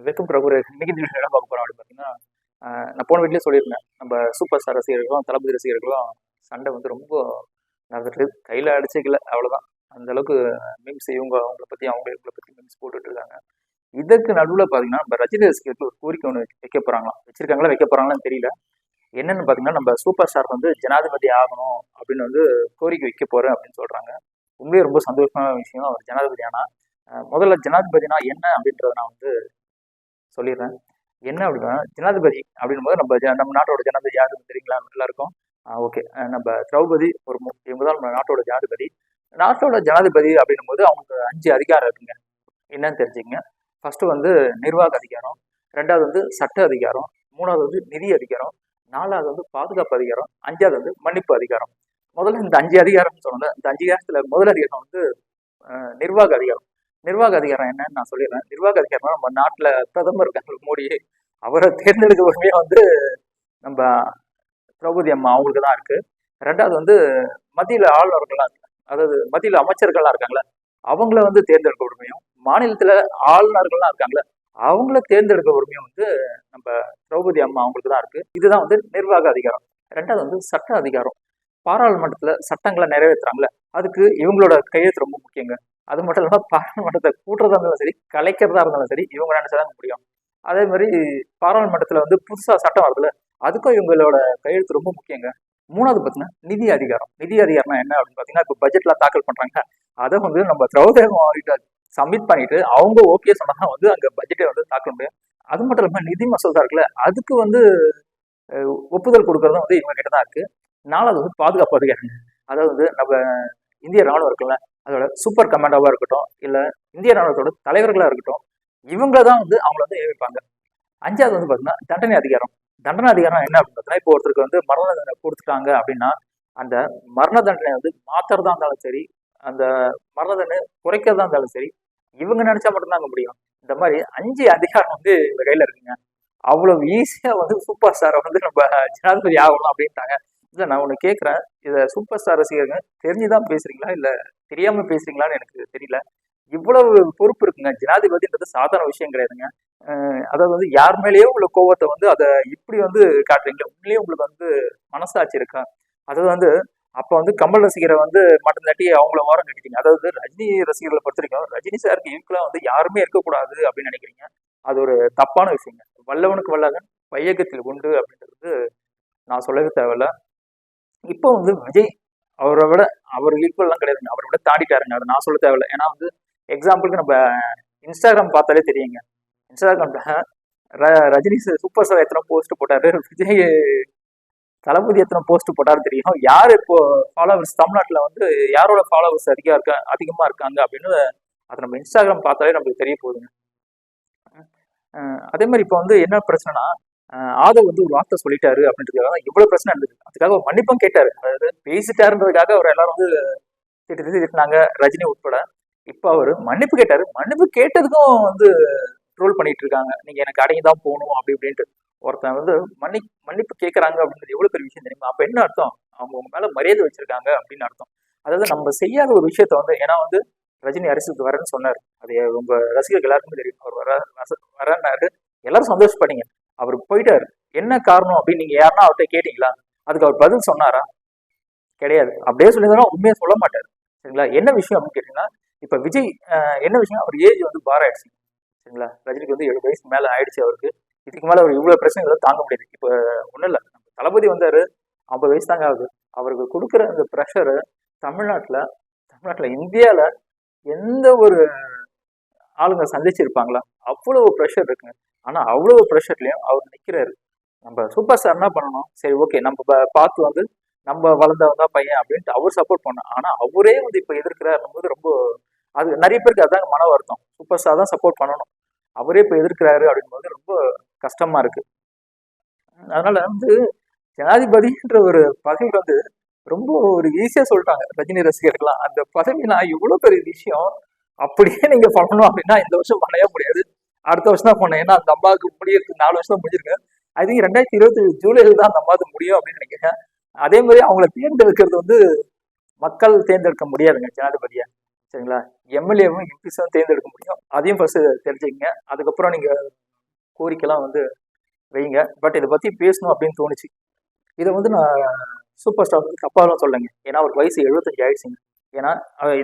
Welcome பிரபு. இன்னைக்கு இந்த video என்ன பார்க்க போறோம் அப்படின்னு பார்த்தீங்கன்னா, நான் போன வீட்லயே சொல்லியிருந்தேன். நம்ம சூப்பர் ஸ்டார் ரசிகர்களும், தளபதி ரசிகர்களும் சண்டை வந்து ரொம்ப நடந்துட்டு கையில அடிச்சுக்கல அவ்வளவுதான். அந்த அளவுக்கு மீம்ஸ் அவங்கள பத்தி இவங்கள பத்தி மீம்ஸ் போட்டுட்டு இருக்காங்க. இதுக்கு நடுவில் பார்த்தீங்கன்னா, நம்ம ரஜினி ரசிகர்களுக்கு ஒரு கோரிக்கை ஒன்று வைக்க போறாங்களாம். வச்சிருக்காங்களா வைக்க போறாங்களான்னு தெரியல. என்னன்னு பார்த்தீங்கன்னா, நம்ம சூப்பர் ஸ்டார் வந்து ஜனாதிபதி ஆகணும் அப்படின்னு வந்து கோரிக்கை வைக்க போறேன் அப்படின்னு சொல்றாங்க. உண்மையே ரொம்ப சந்தோஷமான விஷயம். அவர் ஜனாதிபதி ஆனா முதல்ல ஜனாதிபதினா என்ன அப்படின்றத நான் வந்து சொல்லிடுறேன். என்ன அப்படின்னா, ஜனாதிபதி அப்படின்னும் போது நம்ம நாட்டோட ஜனாதிபதி யாருன்னு தெரியுங்களா எல்லாருக்கும்? ஓகே. நம்ம திரௌபதி முர்மு இவங்க தான் நம்ம நாட்டோட ஜனாதிபதி. நாட்டோட ஜனாதிபதி அப்படின்னும் போது அவங்களுக்கு 5 அதிகாரம் இருக்குங்க. என்னன்னு தெரிஞ்சுங்க. ஃபர்ஸ்ட் வந்து நிர்வாக அதிகாரம், 2வது வந்து சட்ட அதிகாரம், 3வது வந்து நிதி அதிகாரம், 4வது வந்து பாதுகாப்பு அதிகாரம், 5வது வந்து மன்னிப்பு அதிகாரம். முதல்ல இந்த 5 அதிகாரம்னு சொன்னோம்ல, இந்த 5 அதிகாரத்துல முதல் அதிகாரம் வந்து நிர்வாக அதிகாரம். நிர்வாக அதிகாரம் என்னன்னு நான் சொல்லிடுறேன். நிர்வாக அதிகாரம் நம்ம நாட்டுல பிரதமர் இருக்காங்க மோடி, அவரை தேர்ந்தெடுக்க உரிமையே வந்து நம்ம திரௌபதி அம்மா அவங்களுக்கு தான் இருக்கு. 2வது வந்து மத்தியில ஆளுநர்கள்லாம் இருக்கு, அதாவது மத்தியில அமைச்சர்கள்லாம் இருக்காங்களே அவங்கள வந்து தேர்ந்தெடுக்க உரிமையும், மாநிலத்துல ஆளுநர்கள்லாம் இருக்காங்களே அவங்கள தேர்ந்தெடுக்க உரிமையும் வந்து நம்ம திரௌபதி அம்மா அவங்களுக்கு தான் இருக்கு. இதுதான் வந்து நிர்வாக அதிகாரம். 2வது வந்து சட்ட அதிகாரம். பாராளுமன்றத்துல சட்டங்களை நிறைவேற்றுறாங்களே அதுக்கு இவங்களோட கையெழுத்து ரொம்ப முக்கியங்க. அது மட்டும் இல்லாமல் பாராளுமன்றத்தை கூட்டுறதா இருந்தாலும் சரி, கலைக்கிறதா இருந்தாலும் சரி, இவங்க நினைச்சதாங்க முடியும். அதே மாதிரி பாராளுமன்றத்துல வந்து புதுசா சட்டம் வருதுல அதுக்கும் இவங்களோட கையெழுத்து ரொம்ப முக்கியங்க. 3வது பார்த்தீங்கன்னா நிதி அதிகாரம். நிதி அதிகாரம்னா என்ன அப்படின்னு பார்த்தீங்கன்னா, இப்போ பட்ஜெட்லாம் தாக்கல் பண்றாங்க, அதை வந்து நம்ம திரௌபதி கிட்ட சப்மிட் பண்ணிட்டு அவங்க ஓகே சொன்னா வந்து அங்க பட்ஜெட்டை வந்து தாக்கல் முடியும். அது மட்டும் இல்லாமல் நிதி மசோதா இருக்குல்ல அதுக்கு வந்து ஒப்புதல் கொடுக்கறதும் வந்து இவங்க கிட்ட தான் இருக்கு. 4வது வந்து பாதுகாப்பு அதிகாரம். அதாவது வந்து நம்ம இந்திய ராணுவம் இருக்குல்ல அதோட சூப்பர் கமாண்டோவா இருக்கட்டும், இல்ல இந்திய ராணுவத்தோட தலைவர்களா இருக்கட்டும், இவங்க தான் வந்து அவங்கள வந்து நியமிப்பாங்க. 5வது வந்து பாத்தீங்கன்னா தண்டனை அதிகாரம். தண்டனை அதிகாரம் என்ன அப்படின்னு பார்த்தீங்கன்னா, இப்போ ஒருத்தருக்கு வந்து மரண தண்டனை கொடுத்துட்டாங்க அப்படின்னா அந்த மரண தண்டனை வந்து மாத்துறதா இருந்தாலும் சரி, அந்த மரண தண்டனை குறைக்கிறதா இருந்தாலும் சரி, இவங்க நினைச்சா மட்டும்தான் அங்க முடியும். இந்த மாதிரி 5 அதிகாரம் வந்து இவங்க கையில இருக்குங்க. அவ்வளவு ஈஸியா வந்து சூப்பர் ஸ்டாரை வந்து நம்ம ஜனாதிபதி ஆகணும் அப்படின்ட்டாங்க. இல்ல நான் ஒண்ணு கேட்கிறேன், இத சூப்பர் ஸ்டார் ரசிகர்கள் தெரிஞ்சுதான் பேசுறீங்களா இல்ல தெரியாம பேசுறீங்களான்னு எனக்கு தெரியல. இவ்வளவு பொறுப்பு இருக்குங்க. ஜனாதிபதின்றது சாதாரண விஷயம் கிடையாதுங்க. அதாவது வந்து யார் மேலேயோ உள்ள கோவத்தை வந்து அதை இப்படி வந்து காட்டுறீங்களா? உண்மையிலேயே உங்களுக்கு வந்து மனசாட்சி இருக்கா? அதாவது வந்து அப்ப வந்து கமல் ரசிகரை வந்து மட்டம் தட்டி அவங்கள ஓரம் கட்டிட்டீங்க. அதாவது ரஜினி ரசிகர்களை பொறுத்த வரைக்கும் ரஜினி சாருக்கு ஈக்குவலா வந்து யாருமே இருக்கக்கூடாது அப்படின்னு நினைக்கிறீங்க. அது ஒரு தப்பான விஷயங்க. வல்லவனுக்கு வல்லவன் வையகத்தில் உண்டு அப்படின்றது நான் சொல்லவே தேவையில்ல. இப்போ வந்து விஜய் அவரை விட அவர் ஈக்குவல்லாம் கிடையாதுங்க. அவரை விட தாண்டிட்டாருங்க. அதை நான் சொல்ல தேவையில்ல. ஏன்னா வந்து எக்ஸாம்பிளுக்கு நம்ம இன்ஸ்டாகிராம் பார்த்தாலே தெரியுங்க. இன்ஸ்டாகிராம்ல ரஜினி சூப்பர் ஸ்டார் எத்தனை போஸ்ட் போட்டாரு, விஜய் தளபதி எத்தனை போஸ்ட் போட்டாரு தெரியும். யார் இப்போ ஃபாலோவர்ஸ் தமிழ்நாட்டுல வந்து யாரோட ஃபாலோவர்ஸ் அதிகமா இருக்காங்க அப்படின்னு அதை நம்ம இன்ஸ்டாகிராம் பார்த்தாலே நம்மளுக்கு தெரிய போகுதுங்க. அதே மாதிரி இப்போ வந்து என்ன பிரச்சனைனா, ஆதவ் வந்து ஒரு வார்த்தை சொல்லிட்டாரு அப்படின்றதுக்காக இவ்வளவு பிரச்சனை இருந்தது. அதுக்காக மன்னிப்பும் கேட்டாரு. அதாவது பேசிட்டாருன்றதுக்காக அவர் எல்லாரும் வந்து திட்டினாங்க, ரஜினி உட்பட. இப்ப அவரு மன்னிப்பு கேட்டாரு. மன்னிப்பு கேட்டதுக்கும் வந்து ட்ரோல் பண்ணிட்டு இருக்காங்க, நீங்க எனக்கு அடங்கிதான் போகணும் அப்படி இப்படின்ட்டு. ஒருத்தன் வந்து மன்னிப்பு கேட்கறாங்க அப்படின்றது எவ்வளவு பெரிய விஷயம் தெரியுமா? அப்ப என்ன அர்த்தம்? அவங்க உங்க மேல மரியாதை வச்சிருக்காங்க அப்படின்னு அர்த்தம். அதாவது நம்ம செய்யாத ஒரு விஷயத்த வந்து, ஏன்னா வந்து ரஜினி அரசுக்கு வரேன்னு சொன்னாரு, அது உங்க ரசிகர்கள் எல்லாருக்குமே தெரியும். அவர் வரனாரு, எல்லாரும் சந்தோஷப்பட்டீங்க. அவர் போயிட்டாரு. என்ன காரணம் அப்படின்னு நீங்க யாருன்னா அவர்கிட்ட கேட்டீங்களா? அதுக்கு அவர் பதில் சொன்னாரா? கிடையாது. அப்படியே சொல்லியிருந்தாலும் உண்மையை சொல்ல மாட்டாரு. சரிங்களா? என்ன விஷயம் அப்படின்னு கேட்டீங்கன்னா, இப்ப விஜய் என்ன விஷயம், அவர் ஏஜ் வந்து பார் ஆயிடுச்சு. சரிங்களா? ரஜினிக்கு வந்து 7 வயசுக்கு மேல ஆயிடுச்சு அவருக்கு. இதுக்கு மேல அவர் இவ்வளவு பிரச்சனைகளை தாங்க முடியாது. இப்ப ஒண்ணும் இல்ல, தளபதி வந்தாரு, 50 வயசு தாங்க ஆகுது. அவருக்கு கொடுக்குற அந்த ப்ரெஷரு தமிழ்நாட்டுல இந்தியால எந்த ஒரு ஆளுங்க சந்திச்சிருப்பாங்களா? அவ்வளவு ப்ரெஷர் இருக்குங்க. ஆனா அவ்வளவு ப்ரெஷர்லயும் அவர் நிக்கிறாரு. நம்ம சூப்பர் ஸ்டார் என்ன பண்ணணும்? சரி ஓகே, நம்ம பார்த்து வந்து நம்ம வளர்ந்தவங்க பையன் அப்படின்ட்டு அவர் சப்போர்ட் பண்ணோம். ஆனா அவரே வந்து இப்ப எதிர்க்கிறாருன்னும் போது ரொம்ப, அது நிறைய பேருக்கு அதாங்க மன வருத்தம். சூப்பர் ஸ்டார் தான் சப்போர்ட் பண்ணணும், அவரே இப்ப எதிர்க்கிறாரு அப்படின் போது ரொம்ப கஷ்டமா இருக்கு. அதனால வந்து ஜனாதிபதின்ற ஒரு பதவி வந்து ரொம்ப ஒரு ஈஸியா சொல்லிட்டாங்க ரஜினி ரசிகர்கள்லாம். அந்த பதவி நான் இவ்வளவு பெரிய விஷயம் அப்படியே நீங்க பண்ணணும் அப்படின்னா இந்த வருஷம் பண்ணவே முடியாது, அடுத்த வருஷம் தான் பண்ணேன். ஏன்னா அந்த அம்மாவுக்கு முடியறதுக்கு 4 வருஷம் தான் முடிஞ்சிருக்கு. ஐ திங்க் 2027 ஜூலைல தான் அந்த அம்மாவுக்கு முடியும் அப்படின்னு நினைக்கிறேன். அதே மாதிரி அவங்கள தேர்ந்தெடுக்கிறது வந்து மக்கள் தேர்ந்தெடுக்க முடியாதுங்க ஜனாதிபதியா. சரிங்களா? எம்எல்ஏவும் எம்பிஸும் தேர்ந்தெடுக்க முடியும். அதையும் ஃபர்ஸ்ட் தெரிஞ்சுக்கங்க. அதுக்கப்புறம் நீங்க கோரிக்கைலாம் வந்து வைங்க. பட் இதை பற்றி பேசணும் அப்படின்னு தோணுச்சு. இதை வந்து நான் சூப்பர் ஸ்டார் வந்து தப்பாலாம் சொல்லலைங்க. ஏன்னா அவருக்கு வயசு 75 ஆயிடுச்சுங்க. ஏன்னா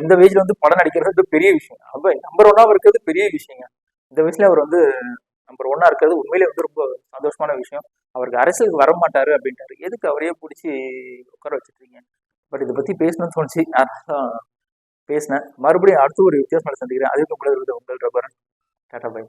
இந்த வயசுல வந்து படம் நடிக்கிறது வந்து பெரிய விஷயம். அப்ப நம்பர் ஒன்னாக இருக்கிறது பெரிய விஷயங்க. இந்த வயசுல அவர் வந்து நம்பர் ஒன்னா இருக்கிறது உண்மையிலே வந்து ரொம்ப சந்தோஷமான விஷயம். அவருக்கு அரசியலுக்கு வர மாட்டாரு அப்படின்ட்டாரு. எதுக்கு அவரையே பிடிச்சி உட்கார வச்சுருக்கீங்க? பட் இதை பற்றி பேசணும்னு தோணுச்சு. அதான் பேசினேன். மறுபடியும் அடுத்த ஒரு வித்தியாசமான சந்திக்கிறேன். அதுக்கு உங்களது உங்கள் ரபரன். Tata bye.